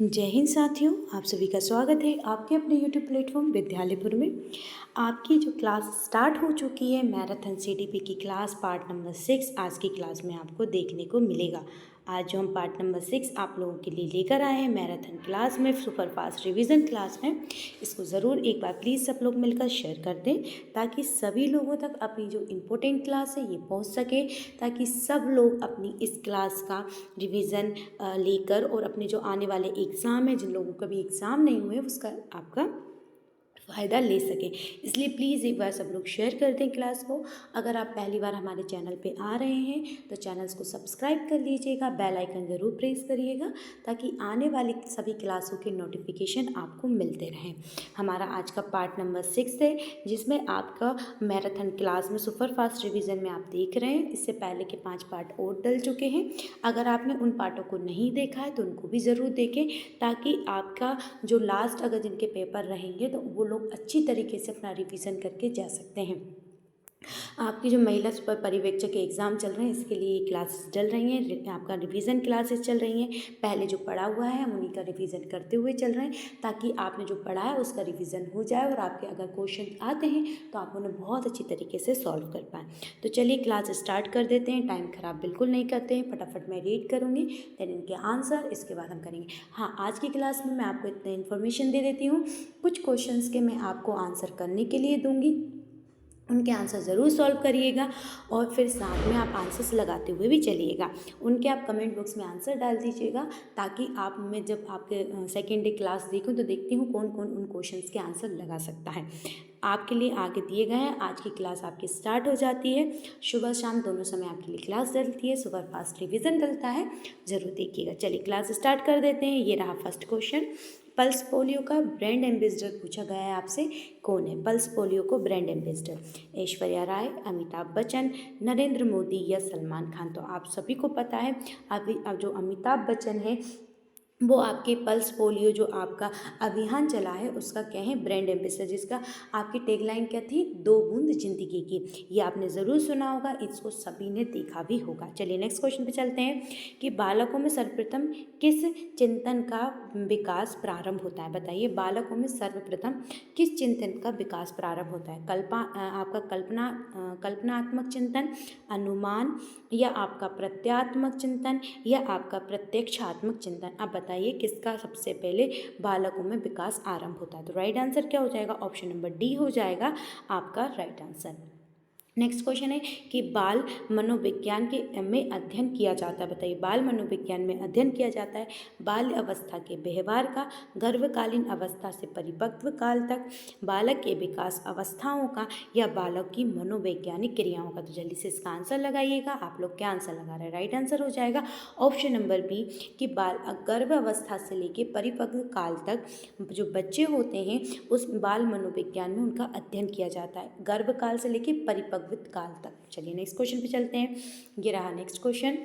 जय हिंद साथियों, आप सभी का स्वागत है आपके अपने यूट्यूब प्लेटफॉर्म विद्यालयपुर में। आपकी जो क्लास स्टार्ट हो चुकी है मैराथन सीडीपी की क्लास पार्ट नंबर 6 आज की क्लास में आपको देखने को मिलेगा। आज जो हम पार्ट नंबर 6 आप लोगों के लिए लेकर आए हैं मैराथन क्लास में, सुपर फास्ट रिवीजन क्लास में, इसको ज़रूर एक बार प्लीज़ सब लोग मिलकर शेयर कर दें ताकि सभी लोगों तक अपनी जो इम्पोर्टेंट क्लास है ये पहुंच सके, ताकि सब लोग अपनी इस क्लास का रिवीजन लेकर और अपने जो आने वाले एग्ज़ाम है, जिन लोगों का भी एग्ज़ाम नहीं हुए उसका आपका फ़ायदा ले सकें। इसलिए प्लीज़ एक बार सब लोग शेयर कर दें क्लास को। अगर आप पहली बार हमारे चैनल पे आ रहे हैं तो चैनल्स को सब्सक्राइब कर लीजिएगा, बेल आइकन ज़रूर प्रेस करिएगा ताकि आने वाली सभी क्लासों के नोटिफिकेशन आपको मिलते रहें। हमारा आज का पार्ट नंबर 6 है जिसमें आपका मैराथन क्लास में सुपर फास्ट रिवीजन में आप देख रहे हैं। इससे पहले के 5 पार्ट और डल चुके हैं। अगर आपने उन पार्टों को नहीं देखा है तो उनको भी ज़रूर देखें ताकि आपका जो लास्ट अगर जिनके पेपर रहेंगे तो वो लोग अच्छी तरीके से अपना रिवीजन करके जा सकते हैं। आपकी जो महिला सुपर पर्यवेक्षक के एग्ज़ाम चल रहे हैं इसके लिए क्लासेस चल रही हैं, आपका रिवीजन क्लासेस चल रही हैं। पहले जो पढ़ा हुआ है हम उन्हीं का रिवीजन करते हुए चल रहे हैं ताकि आपने जो पढ़ा है उसका रिवीजन हो जाए और आपके अगर क्वेश्चन आते हैं तो आप उन्हें बहुत अच्छी तरीके से सॉल्व कर पाएँ। तो चलिए क्लास स्टार्ट कर देते हैं, टाइम ख़राब बिल्कुल नहीं करते हैं, फटाफट मैं रीड करूँगी देन इनके आंसर इसके बाद हम करेंगे। हाँ, आज की क्लास में मैं आपको इतने इन्फॉर्मेशन दे देती हूँ, कुछ क्वेश्चंस के मैं आपको आंसर करने के लिए दूँगी, उनके आंसर ज़रूर सॉल्व करिएगा और फिर साथ में आप आंसर्स लगाते हुए भी चलिएगा। उनके आप कमेंट बॉक्स में आंसर डाल दीजिएगा ताकि आप मैं जब आपके सेकेंड डे क्लास देखूं तो देखती हूँ कौन कौन उन क्वेश्चंस के आंसर लगा सकता है। आपके लिए आगे दिए गए हैं। आज की क्लास आपकी स्टार्ट हो जाती है, सुबह शाम दोनों समय आपके लिए क्लास डलती है, सुपर फास्ट रिवीजन डलता है, ज़रूर देखिएगा। चलिए क्लास स्टार्ट कर देते हैं। ये रहा फर्स्ट क्वेश्चन, पल्स पोलियो का ब्रांड एम्बेसडर पूछा गया है आपसे, कौन है पल्स पोलियो को ब्रांड एम्बेसडर? ऐश्वर्या राय, अमिताभ बच्चन, नरेंद्र मोदी या सलमान खान? तो आप सभी को पता है अभी अब जो अमिताभ बच्चन है वो आपके पल्स पोलियो जो आपका अभियान चला है उसका क्या है ब्रांड एम्बेसडर, जिसका आपकी टैगलाइन क्या थी, 2 बूंद जिंदगी की। ये आपने ज़रूर सुना होगा, इसको सभी ने देखा भी होगा। चलिए नेक्स्ट क्वेश्चन पे चलते हैं कि बालकों में सर्वप्रथम किस चिंतन का विकास प्रारंभ होता है? बताइए, बालकों में सर्वप्रथम किस चिंतन का विकास प्रारंभ होता है? आपका कल्पनात्मक चिंतन, अनुमान, या आपका प्रत्यात्मक चिंतन, या आपका प्रत्यक्षात्मक चिंतन? अब बताइए किसका सबसे पहले बालकों में विकास आरंभ होता है? तो राइट आंसर क्या हो जाएगा? ऑप्शन नंबर डी हो जाएगा आपका राइट आंसर। नेक्स्ट क्वेश्चन है कि बाल मनोविज्ञान के में अध्ययन किया जाता है। बताइए, बाल मनोविज्ञान में अध्ययन किया जाता है बाल्य अवस्था के व्यवहार का, गर्भकालीन अवस्था से परिपक्व काल तक, बालक के विकास अवस्थाओं का, या बालक की मनोवैज्ञानिक क्रियाओं का? तो जल्दी से इसका आंसर लगाइएगा। आप लोग क्या आंसर लगा रहे हैं? राइट आंसर हो जाएगा ऑप्शन नंबर बी कि गर्भ अवस्था से लेके परिपक्व काल तक जो बच्चे होते हैं उस बाल मनोविज्ञान में उनका अध्ययन किया जाता है, गर्भ काल से लेके परिपक्व काल तक। चलिए नेक्स्ट क्वेश्चन पे चलते हैं। ये रहा नेक्स्ट क्वेश्चन,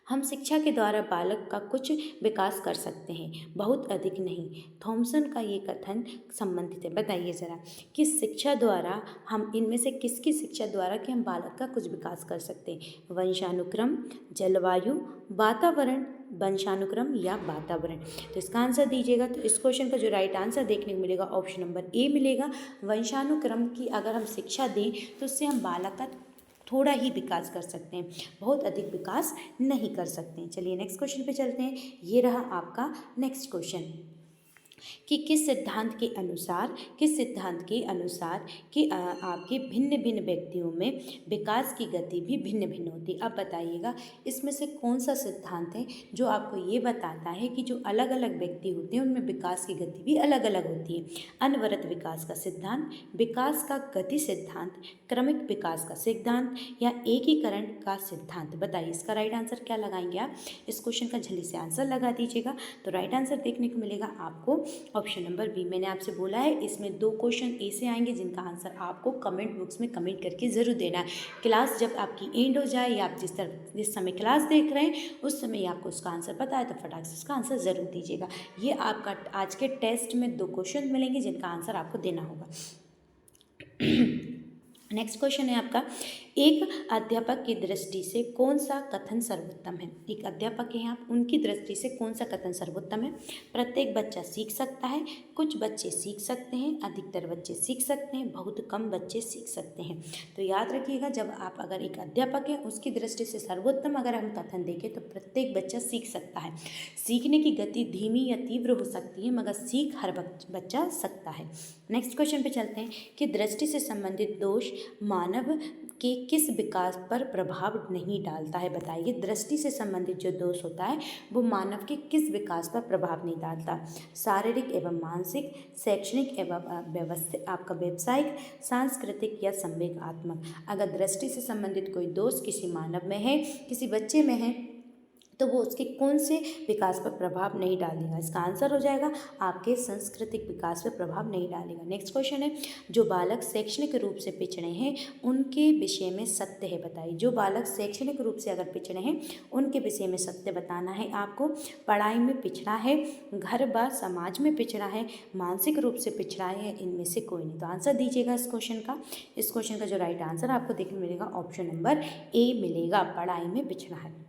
हम शिक्षा के द्वारा बालक का कुछ विकास कर सकते हैं, बहुत अधिक नहीं। थॉमसन का ये कथन संबंधित है। बताइए ज़रा कि शिक्षा द्वारा हम इनमें से किसकी शिक्षा द्वारा कि हम बालक का कुछ विकास कर सकते हैं? वंशानुक्रम, जलवायु, वातावरण, वंशानुक्रम या वातावरण? तो इसका आंसर दीजिएगा। तो इस क्वेश्चन का जो राइट आंसर देखने को मिलेगा ऑप्शन नंबर ए मिलेगा। वंशानुक्रम की अगर हम शिक्षा दें तो उससे हम बालक का थोड़ा ही विकास कर सकते हैं, बहुत अधिक विकास नहीं कर सकते हैं। चलिए नेक्स्ट क्वेश्चन पे चलते हैं। ये रहा आपका नेक्स्ट क्वेश्चन कि किस सिद्धांत के अनुसार कि आपके भिन्न भिन्न व्यक्तियों में विकास की गति भी भिन्न भिन्न होती है? अब बताइएगा इसमें से कौन सा सिद्धांत है जो आपको ये बताता है कि जो अलग अलग व्यक्ति होते हैं उनमें विकास की गति भी अलग अलग होती है? अनवरत विकास का सिद्धांत, विकास का गति सिद्धांत, क्रमिक विकास का सिद्धांत, या एकीकरण का सिद्धांत? बताइए इसका राइट आंसर क्या लगाएंगे आप? इस क्वेश्चन का जल्दी से आंसर लगा दीजिएगा। तो राइट आंसर देखने को मिलेगा आपको ऑप्शन नंबर बी। मैंने आपसे बोला है इसमें 2 क्वेश्चन ऐसे आएंगे जिनका आंसर आपको कमेंट बॉक्स में कमेंट करके ज़रूर देना है। क्लास जब आपकी एंड हो जाए या आप जिस समय क्लास देख रहे हैं उस समय आपको उसका आंसर पता है तो फटाक से उसका आंसर ज़रूर दीजिएगा। ये आपका आज के टेस्ट में 2 क्वेश्चन मिलेंगे जिनका आंसर आपको देना होगा। नेक्स्ट क्वेश्चन है आपका एक अध्यापक की दृष्टि से कौन सा कथन सर्वोत्तम है? एक अध्यापक हैं आप, उनकी दृष्टि से कौन सा कथन सर्वोत्तम है? प्रत्येक बच्चा सीख सकता है, कुछ बच्चे सीख सकते हैं, अधिकतर बच्चे सीख सकते हैं, बहुत कम बच्चे सीख सकते हैं। तो याद रखिएगा, जब आप अगर एक अध्यापक हैं उसकी दृष्टि से सर्वोत्तम अगर हम कथन देखें तो प्रत्येक बच्चा सीख सकता है। सीखने की गति धीमी या तीव्र हो सकती है, मगर सीख हर बच्चा सकता है। नेक्स्ट क्वेश्चन पे चलते हैं कि दृष्टि से संबंधित दोष मानव के किस विकास पर प्रभाव नहीं डालता है? बताइए, दृष्टि से संबंधित जो दोष होता है वो मानव के किस विकास पर प्रभाव नहीं डालता? शारीरिक एवं मानसिक, शैक्षणिक एवं व्यवस्थित, आपका व्यावसायिक, सांस्कृतिक या संवेगात्मक। अगर दृष्टि से संबंधित कोई दोष किसी मानव में है, किसी बच्चे में है, तो वो उसके कौन से विकास पर प्रभाव नहीं डालेगा? इसका आंसर हो जाएगा आपके सांस्कृतिक विकास पर प्रभाव नहीं डालेगा। नेक्स्ट क्वेश्चन है, जो बालक शैक्षणिक रूप से पिछड़े हैं उनके विषय में सत्य है? बताइए, जो बालक शैक्षणिक रूप से अगर पिछड़े हैं उनके विषय में सत्य बताना है आपको। पढ़ाई में पिछड़ा है, घर बार समाज में पिछड़ा है, मानसिक रूप से पिछड़ा है, इनमें से कोई नहीं। तो आंसर दीजिएगा इस क्वेश्चन का। इस क्वेश्चन का जो राइट आंसर आपको देखने मिलेगा ऑप्शन नंबर ए मिलेगा, पढ़ाई में पिछड़ा है।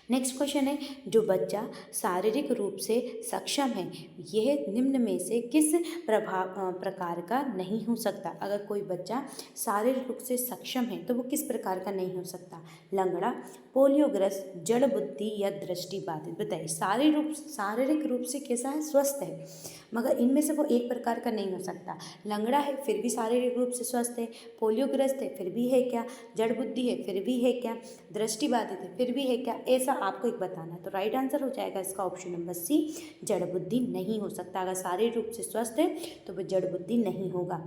नेक्स्ट क्वेश्चन है, जो बच्चा शारीरिक रूप से सक्षम है यह निम्न में से किस प्रकार का नहीं हो सकता? अगर कोई बच्चा शारीरिक रूप से सक्षम है तो वो किस प्रकार का नहीं हो सकता? लंगड़ा, पोलियोग्रस्त, जड़ बुद्धि या दृष्टि बाधित। बताइए, शारीरिक रूप से कैसा है? स्वस्थ है, मगर इनमें से वो एक प्रकार का नहीं हो सकता। लंगड़ा है फिर भी शारीरिक रूप से स्वस्थ है, पोलियोग्रस्त है फिर भी है क्या, जड़ बुद्धि है फिर भी है क्या, दृष्टि बाधित है फिर भी है क्या, ऐसा आपको एक बताना है। तो राइट आंसर हो जाएगा इसका ऑप्शन नंबर सी, जड़ बुद्धि नहीं हो सकता। अगर शारीरिक रूप से स्वस्थ है तो वह जड़ बुद्धि नहीं होगा।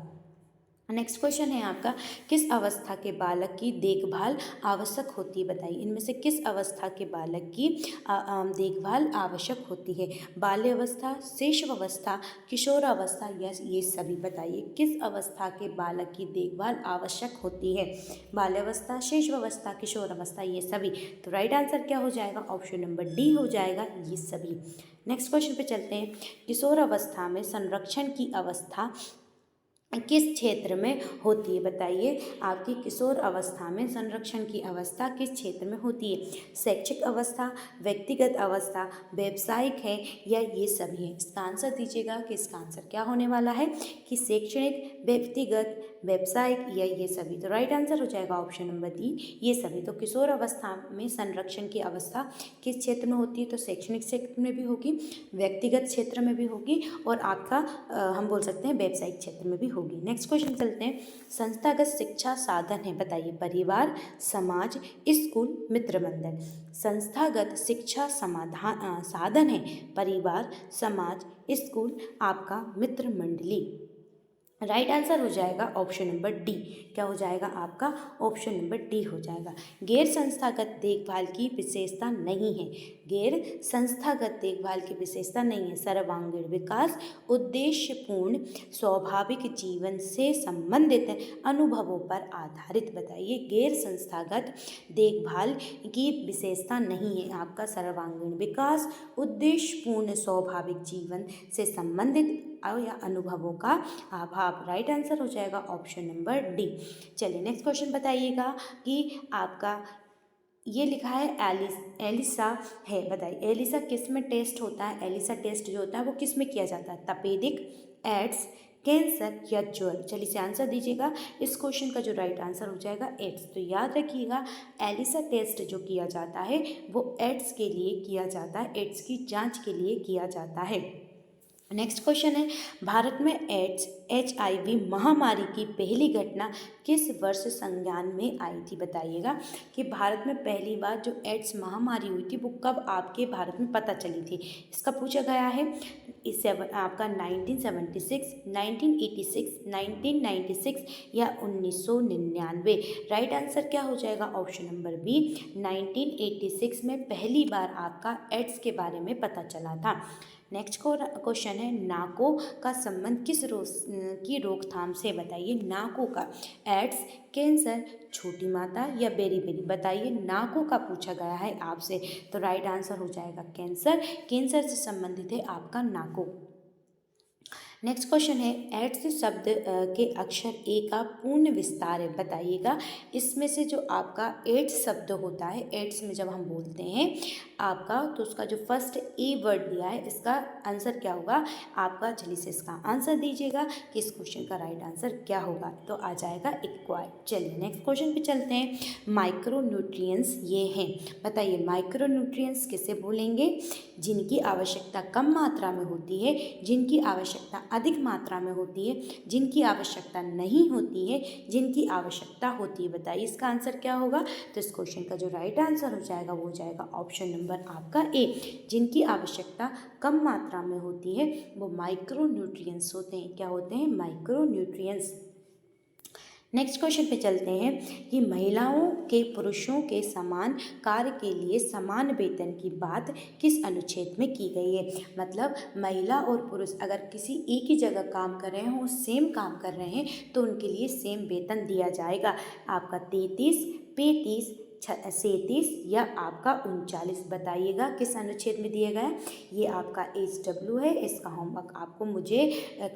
नेक्स्ट क्वेश्चन है आपका, किस अवस्था के बालक की देखभाल आवश्यक होती है? बताइए, इनमें से किस अवस्था के बालक की देखभाल आवश्यक होती है? बाल्य अवस्था, शैशवावस्था, किशोरावस्था या ये सभी? बताइए, किस अवस्था के बालक की देखभाल आवश्यक होती है? बाल्यावस्था, शैशवावस्था, किशोरावस्था, ये सभी। तो राइट आंसर क्या हो जाएगा? ऑप्शन नंबर डी हो जाएगा, ये सभी। नेक्स्ट क्वेश्चन पे चलते हैं, किशोरावस्था में संरक्षण की अवस्था किस क्षेत्र में होती है? बताइए, आपकी किशोर अवस्था में संरक्षण की अवस्था किस क्षेत्र में होती है? शैक्षिक अवस्था, व्यक्तिगत अवस्था, व्यावसायिक है या ये सभी है? इसका आंसर दीजिएगा कि इसका आंसर क्या होने वाला है कि शैक्षणिक, व्यक्तिगत, व्यावसायिक या ये सभी। तो राइट आंसर हो जाएगा ऑप्शन नंबर डी, ये सभी। तो किशोर अवस्था में संरक्षण की अवस्था किस क्षेत्र में होती है? तो शैक्षणिक क्षेत्र में भी होगी, व्यक्तिगत क्षेत्र में भी होगी और आपका हम बोल सकते हैं व्यावसायिक क्षेत्र में भी होगी। नेक्स्ट क्वेश्चन चलते हैं, संस्थागत शिक्षा साधन है? बताइए, परिवार, समाज, स्कूल, मित्र मंडल। संस्थागत शिक्षा साधन है परिवार, समाज, स्कूल, आपका मित्र मंडली। राइट आंसर हो जाएगा ऑप्शन नंबर डी। क्या हो जाएगा आपका? ऑप्शन नंबर डी हो जाएगा। गैर संस्थागत देखभाल की विशेषता नहीं है, गैर संस्थागत देखभाल की विशेषता नहीं है। सर्वांगीण विकास, उद्देश्यपूर्ण स्वाभाविक जीवन से संबंधित अनुभवों पर आधारित। बताइए, गैर संस्थागत देखभाल की विशेषता नहीं है आपका सर्वांगीण विकास, उद्देश्यपूर्ण स्वाभाविक जीवन से संबंधित या अनुभवों का अभाव। राइट आंसर हो जाएगा ऑप्शन नंबर डी। चलिए नेक्स्ट क्वेश्चन बताइएगा कि आपका ये लिखा है एलिसा है। बताइए, एलिसा किस में टेस्ट होता है? एलिसा टेस्ट जो होता है वो किस में किया जाता है? तपेदिक, एड्स, कैंसर या ज्वर? चलिए इसे आंसर दीजिएगा। इस क्वेश्चन का जो राइट आंसर हो जाएगा एड्स। तो याद रखिएगा, एलिसा टेस्ट जो किया जाता है वो एड्स के लिए किया जाता है, एड्स की जांच के लिए किया जाता है। नेक्स्ट क्वेश्चन है, भारत में एड्स HIV महामारी की पहली घटना किस वर्ष संज्ञान में आई थी? बताइएगा कि भारत में पहली बार जो एड्स महामारी हुई थी वो कब आपके भारत में पता चली थी? इसका पूछा गया है। इससे आपका 1976, 1986, 1996 या 1999? राइट आंसर क्या हो जाएगा? ऑप्शन नंबर बी, 1986 में पहली बार आपका एड्स के बारे में पता चला था। नेक्स्ट क्वेश्चन है, नाकों का संबंध किस की रोकथाम से? बताइए, नाकों का एड्स, कैंसर, छोटी माता या बेरी? बताइए, नाकों का पूछा गया है आपसे। तो राइट आंसर हो जाएगा कैंसर। कैंसर से संबंधित है आपका नाकों। नेक्स्ट क्वेश्चन है एड्स शब्द के अक्षर ए का पूर्ण विस्तार है, बताइएगा। इसमें से जो आपका एड्स शब्द होता है, एड्स में जब हम बोलते हैं आपका, तो उसका जो फर्स्ट ए वर्ड दिया है इसका आंसर क्या होगा आपका। जल्दी से इसका आंसर दीजिएगा कि इस क्वेश्चन का राइट आंसर क्या होगा, तो आ जाएगा एक्वायर। चलिए नेक्स्ट क्वेश्चन पे चलते हैं। माइक्रो न्यूट्रिएंट्स ये हैं, बताइए माइक्रो न्यूट्रिएंट्स किसे बोलेंगे। जिनकी आवश्यकता कम मात्रा में होती है, जिनकी आवश्यकता अधिक मात्रा में होती है, जिनकी आवश्यकता नहीं होती है, जिनकी आवश्यकता होती है। बताइए इसका आंसर क्या होगा। तो इस क्वेश्चन का जो राइट आंसर हो जाएगा वो हो जाएगा ऑप्शन नंबर आपका ए। जिनकी आवश्यकता कम मात्रा में होती है वो माइक्रो न्यूट्रिएंट्स होते हैं। क्या होते हैं, माइक्रो न्यूट्रिएंट्स। नेक्स्ट क्वेश्चन पे चलते हैं कि महिलाओं के पुरुषों के समान कार्य के लिए समान वेतन की बात किस अनुच्छेद में की गई है। मतलब महिला और पुरुष अगर किसी एक ही जगह काम कर रहे हों, सेम काम कर रहे हैं, तो उनके लिए सेम वेतन दिया जाएगा। आपका 33, 35, 37 या आपका 39, बताइएगा किस अनुच्छेद में दिया गया है। ये आपका HW है। इसका होमवर्क आपको मुझे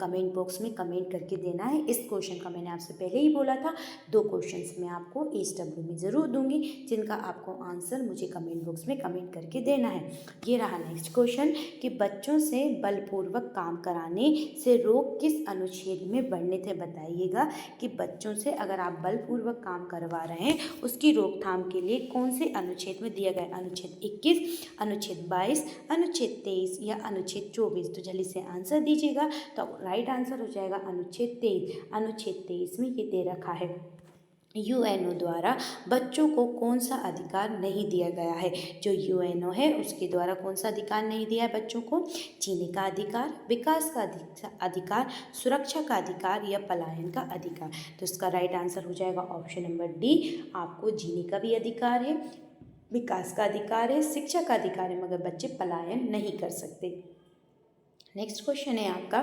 कमेंट बॉक्स में कमेंट करके देना है। इस क्वेश्चन का मैंने आपसे पहले ही बोला था, 2 क्वेश्चंस मैं आपको HW में ज़रूर दूंगी, जिनका आपको आंसर मुझे कमेंट बॉक्स में कमेंट करके देना है। ये रहा नेक्स्ट क्वेश्चन कि बच्चों से बलपूर्वक काम कराने से रोक किस अनुच्छेद में वर्णित है। बताइएगा कि बच्चों से अगर आप बलपूर्वक काम करवा रहे हैं उसकी रोकथाम के लिए कौन से अनुच्छेद में दिया गया। अनुच्छेद 21, अनुच्छेद 22, अनुच्छेद 23 या अनुच्छेद 24। तो जल्दी से आंसर दीजिएगा। तो राइट आंसर हो जाएगा अनुच्छेद 23। अनुच्छेद 23 में ये दे रखा है यूएनओ द्वारा बच्चों को कौन सा अधिकार नहीं दिया गया है। जो यूएनओ है उसके द्वारा कौन सा अधिकार नहीं दिया है बच्चों को। जीने का अधिकार, विकास का अधिकार, सुरक्षा का अधिकार या पलायन का अधिकार। तो इसका राइट आंसर हो जाएगा ऑप्शन नंबर डी। आपको जीने का भी अधिकार है, विकास का अधिकार है, शिक्षा का अधिकार है, मगर बच्चे पलायन नहीं कर सकते। नेक्स्ट क्वेश्चन है आपका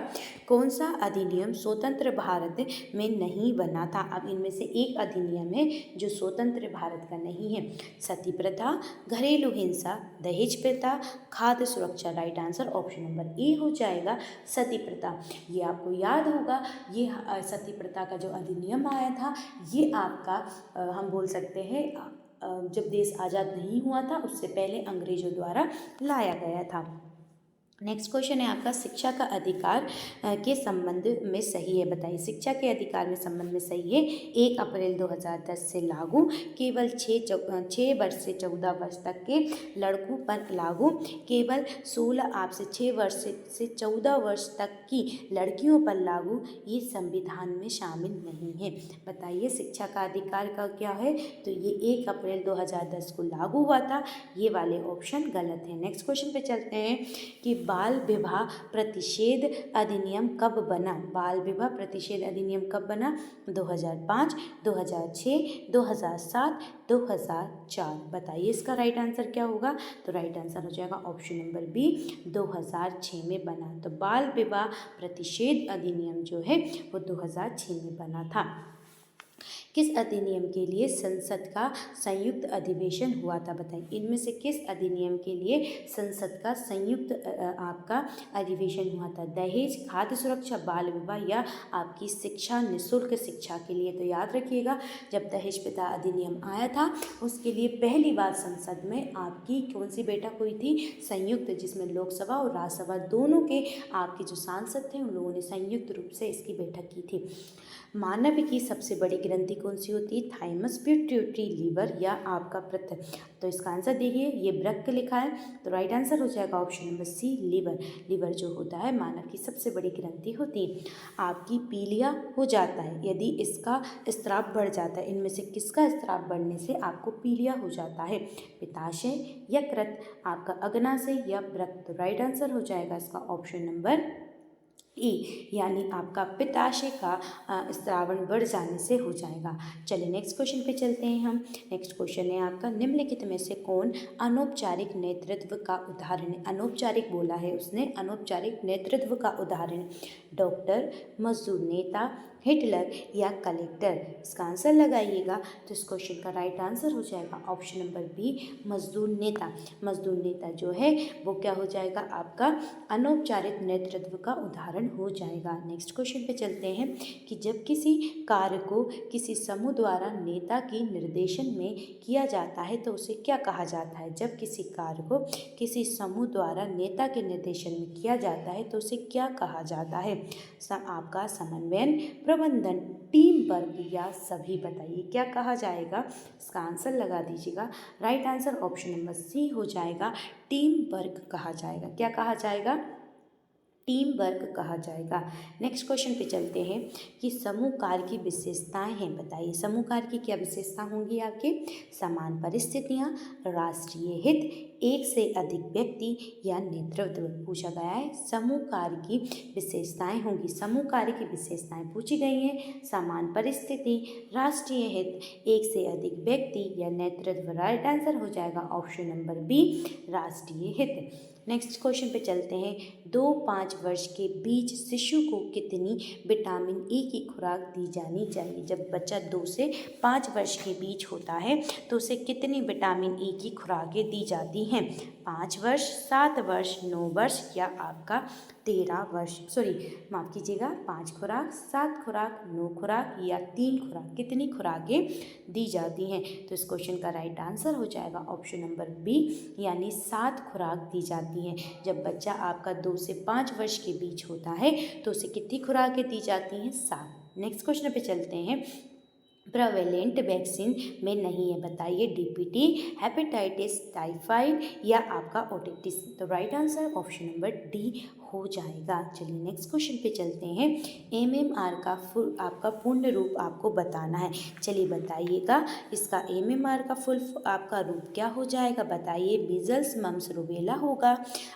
कौन सा अधिनियम स्वतंत्र भारत में नहीं बना था। अब इनमें से एक अधिनियम है जो स्वतंत्र भारत का नहीं है। सती प्रथा, घरेलू हिंसा, दहेज प्रथा, खाद्य सुरक्षा। Right answer option number A हो जाएगा सती प्रथा। ये आपको याद होगा, ये सती प्रथा का जो अधिनियम आया था ये आपका हम बोल सकते हैं जब देश आज़ाद नहीं हुआ था उससे पहले अंग्रेजों द्वारा लाया गया था। नेक्स्ट क्वेश्चन है आपका शिक्षा का अधिकार के संबंध में सही है। बताइए शिक्षा के अधिकार में संबंध में सही है। 1 अप्रैल 2010 से लागू, केवल 6 वर्ष से 14 वर्ष तक के लड़कों पर लागू, केवल 16 आपसे 6 वर्ष से 14 वर्ष तक की लड़कियों पर लागू, ये संविधान में शामिल नहीं है। बताइए शिक्षा का अधिकार का क्या है। तो ये 1 अप्रैल 2010 को लागू हुआ था। ये वाले ऑप्शन गलत है। नेक्स्ट क्वेश्चन पे चलते हैं कि बाल विवाह प्रतिषेध अधिनियम कब बना। बाल विवाह प्रतिषेध अधिनियम कब बना। 2005, 2006, 2007, 2004। बताइए इसका राइट आंसर क्या होगा। तो राइट आंसर हो जाएगा ऑप्शन नंबर बी, 2006 में बना। तो बाल विवाह प्रतिषेध अधिनियम जो है वो 2006 में बना था। किस अधिनियम के लिए संसद का संयुक्त अधिवेशन हुआ था। बताइए इनमें से किस अधिनियम के लिए संसद का संयुक्त आपका अधिवेशन हुआ था। दहेज, खाद्य सुरक्षा, बाल विवाह या आपकी शिक्षा, निःशुल्क शिक्षा के लिए। तो याद रखिएगा जब दहेज प्रथा अधिनियम आया था उसके लिए पहली बार संसद में आपकी कौन सी बैठक हुई थी, संयुक्त, जिसमें लोकसभा और राज्यसभा दोनों के आपके जो सांसद थे उन लोगों ने संयुक्त रूप से इसकी बैठक की थी। मानव की सबसे बड़ी ग्रंथि कौन सी होती है। थाइमस, पिट्यूटरी, लीवर या आपका पृथक। तो इसका आंसर देखिए ये वृक्क लिखा है। तो राइट आंसर हो जाएगा option number C, liver. Liver जो होता है मानव की सबसे बड़ी ग्रंथि होती है। आपकी पीलिया हो जाता है यदि इसका स्त्राव बढ़ जाता है। इनमें से किसका स्त्राव बढ़ने से आपको पीलिया हो जाता है। पित्ताशय, यकृत, आपका अग्नाशय या वृक्क। तो राइट आंसर हो जाएगा इसका ऑप्शन नंबर ई, यानी आपका पित्ताशय का स्त्रावण बढ़ जाने से हो जाएगा। चलिए नेक्स्ट क्वेश्चन पे चलते हैं हम। नेक्स्ट क्वेश्चन है आपका निम्नलिखित में से कौन अनौपचारिक नेतृत्व का उदाहरण है। अनौपचारिक बोला है उसने, अनौपचारिक नेतृत्व का उदाहरण। डॉक्टर, मजदूर नेता, हिटलर या कलेक्टर। इसका आंसर लगाइएगा। तो इस क्वेश्चन का राइट आंसर हो जाएगा ऑप्शन नंबर बी, मजदूर नेता। मजदूर नेता जो है वो क्या हो जाएगा आपका अनौपचारिक नेतृत्व का उदाहरण कारण हो जाएगा। नेक्स्ट क्वेश्चन पे चलते हैं कि जब किसी कार्य को किसी समूह द्वारा नेता की निर्देशन में किया जाता है तो उसे क्या कहा जाता है। जब किसी कार्य को किसी समूह द्वारा नेता के निर्देशन में किया जाता है तो उसे क्या कहा जाता है। आपका समन्वयन, प्रबंधन, टीम वर्क या सभी। बताइए क्या कहा जाएगा। इसका आंसर लगा दीजिएगा। Right answer option number C हो जाएगा, टीम वर्क कहा जाएगा। क्या कहा जाएगा, टीम वर्क कहा जाएगा। नेक्स्ट क्वेश्चन पे चलते हैं कि समूह कार्य की विशेषताएं हैं। बताइए समूह कार्य की क्या विशेषता होंगी आपके। समान परिस्थितियां, राष्ट्रीय हित, एक से अधिक व्यक्ति या नेतृत्व पूछा गया है। समूह कार्य की विशेषताएं होंगी। समूह कार्य की विशेषताएं पूछी गई हैं। समान परिस्थिति, राष्ट्रीय हित, एक से अधिक व्यक्ति या नेतृत्व। राइट आंसर हो जाएगा ऑप्शन नंबर बी, राष्ट्रीय हित। नेक्स्ट क्वेश्चन पे चलते हैं। 2-5 वर्ष के बीच शिशु को कितनी विटामिन ई की खुराक दी जानी चाहिए। जब बच्चा 2 से 5 वर्ष के बीच होता है तो उसे कितनी विटामिन ई की खुराकें दी जाती हैं। 5 वर्ष, 7 वर्ष, 9 वर्ष या आपका 13 वर्ष, माफ़ कीजिएगा, 5 खुराक, 7 खुराक, 9 खुराक या 3 खुराक। कितनी खुराकें दी जाती हैं। तो इस क्वेश्चन का राइट आंसर हो जाएगा ऑप्शन नंबर बी, यानी 7 खुराक दी जाती हैं। जब बच्चा आपका 2 से 5 वर्ष के बीच होता है तो उसे कितनी खुराकें दी जाती हैं, 7। नेक्स्ट क्वेश्चन पे चलते हैं। प्रेवेलेंट वैक्सीन में नहीं है। बताइए डीपीटी, हेपेटाइटिस, टाइफाइड या आपका ओटिटिस। तो right answer option number D हो जाएगा। चलिए नेक्स्ट क्वेश्चन पे चलते हैं। एमएमआर का आपका पूर्ण रूप आपको बताना है। चलिए बताइएगा इसका एमएमआर का फुल आपका रूप क्या हो जाएगा। बताइए मीजल्स, मम्स, रूबेला होगा,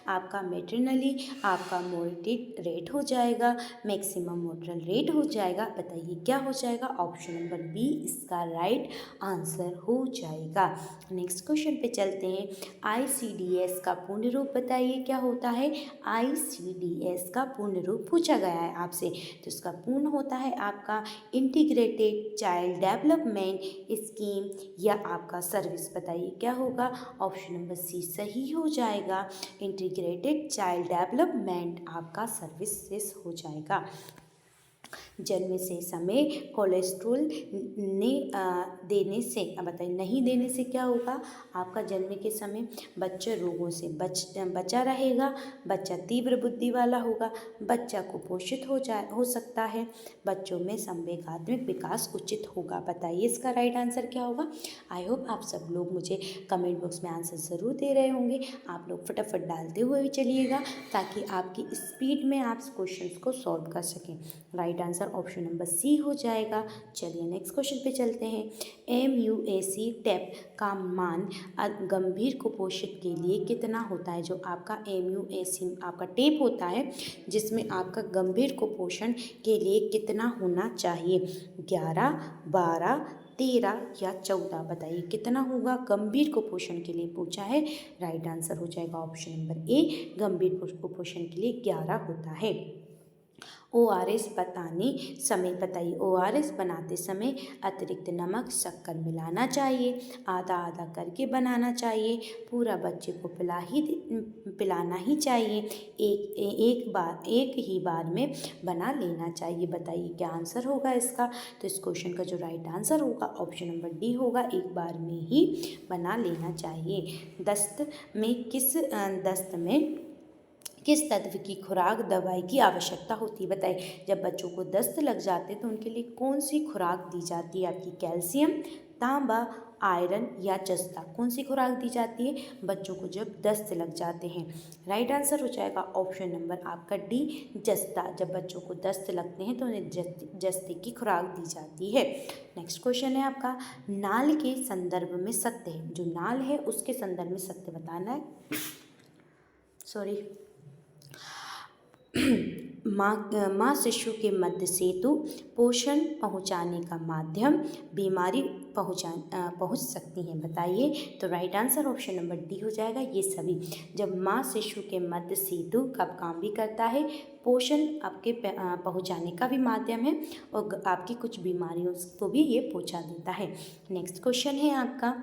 आपका मेटरनली आपका मोर्टेट रेट हो जाएगा, मैक्सिमम मोटरल रेट हो जाएगा। बताइए क्या हो जाएगा। ऑप्शन नंबर बी इसका राइट आंसर हो जाएगा। नेक्स्ट क्वेश्चन पे चलते हैं। आईसीडीएस का पूर्ण रूप बताइए क्या होता है। आईसीडीएस का पूर्ण रूप पूछा गया है आपसे, तो इसका पूर्ण होता है आपका इंटीग्रेटेड चाइल्ड डेवलपमेंट स्कीम या आपका सर्विस। बताइए क्या होगा। ऑप्शन नंबर सी सही हो जाएगा, इंटीग्रेटेड चाइल्ड डेवलपमेंट आपका सर्विसेस हो जाएगा। जन्म से समय कोलेस्ट्रॉल देने से, अब बताइए नहीं देने से क्या होगा। आपका जन्म के समय बच्चा रोगों से बचा रहेगा, बच्चा तीव्र बुद्धि वाला होगा, बच्चा कुपोषित हो सकता है, बच्चों में संवेगात्मक विकास उचित होगा। बताइए इसका राइट आंसर क्या होगा। आई होप आप सब लोग मुझे कमेंट बॉक्स में आंसर ज़रूर दे रहे होंगे। आप लोग फटाफट डालते हुए भी चलिएगा ताकि आपकी स्पीड में आप क्वेश्चंस को सॉल्व कर सकें। Right answer option number C हो जाएगा। चलिए नेक्स्ट क्वेश्चन पे चलते हैं। MUAC टेप का मान गंभीर कुपोषित के लिए कितना होता है। जो आपका MUAC आपका टेप होता है जिसमें आपका गंभीर कुपोषण के लिए कितना होना चाहिए। 11, 12, 13 या 14। बताइए कितना होगा। गंभीर कुपोषण के लिए पूछा है। राइट आंसर हो जाएगा ऑप्शन नंबर ए, गंभीर कुपोषण के लिए 11 होता है। ORS बताने समय बताइए। ORS बनाते समय अतिरिक्त नमक, शक्कर मिलाना चाहिए, आधा आधा करके बनाना चाहिए, पूरा बच्चे को पिलाना ही चाहिए, एक ही बार में बना लेना चाहिए। बताइए क्या आंसर होगा इसका। तो इस क्वेश्चन का जो राइट आंसर होगा ऑप्शन नंबर डी होगा, एक बार में ही बना लेना चाहिए। दस्त में किस तत्व की खुराक दवाई की आवश्यकता होती है। बताइए जब बच्चों को दस्त लग जाते हैं तो उनके लिए कौन सी खुराक दी जाती है। आपकी कैल्शियम, तांबा, आयरन या जस्ता। कौन सी खुराक दी जाती है बच्चों को जब दस्त लग जाते हैं। राइट आंसर हो जाएगा ऑप्शन नंबर आपका डी, जस्ता। जब बच्चों को दस्त लगते हैं तो उन्हें जस्ते की खुराक दी जाती है। नेक्स्ट क्वेश्चन है आपका, नाल के संदर्भ में सत्य है। जो नाल है उसके संदर्भ में सत्य बताना है। माँ शिशु के मध्य सेतु, पोषण पहुँचाने का माध्यम, बीमारी पहुँच सकती हैं। बताइए तो right answer option number D हो जाएगा, ये सभी। जब माँ शिशु के मध्य सेतु कब काम भी करता है, पोषण आपके पहुँचाने का भी माध्यम है और आपकी कुछ बीमारियों को भी ये पहुँचा देता है। नेक्स्ट क्वेश्चन है आपका,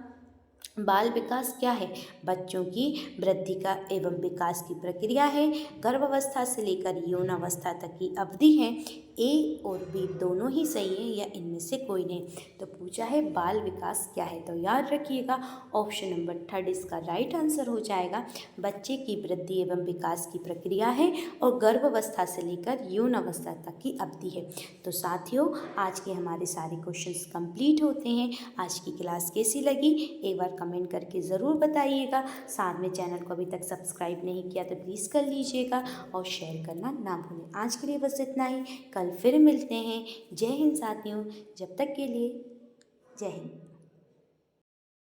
बाल विकास क्या है? बच्चों की वृद्धि का एवं विकास की प्रक्रिया है। गर्भावस्था से लेकर यौन अवस्था तक की अवधि है। ए और बी दोनों ही सही है या इनमें से कोई नहीं? तो पूछा है बाल विकास क्या है, तो याद रखिएगा ऑप्शन नंबर 3 इसका राइट आंसर हो जाएगा। बच्चे की वृद्धि एवं विकास की प्रक्रिया है और गर्भावस्था से लेकर यौन अवस्था तक की अवधि है। तो साथियों, आज के हमारे सारे क्वेश्चंस कंप्लीट होते हैं। आज की क्लास कैसी लगी एक बार कमेंट करके ज़रूर बताइएगा। साथ में चैनल को अभी तक सब्सक्राइब नहीं किया तो प्लीज़ कर लीजिएगा और शेयर करना ना भूलें। आज के लिए बस इतना ही, कल फिर मिलते हैं। जय हिंद साथियों, जब तक के लिए जय हिंद।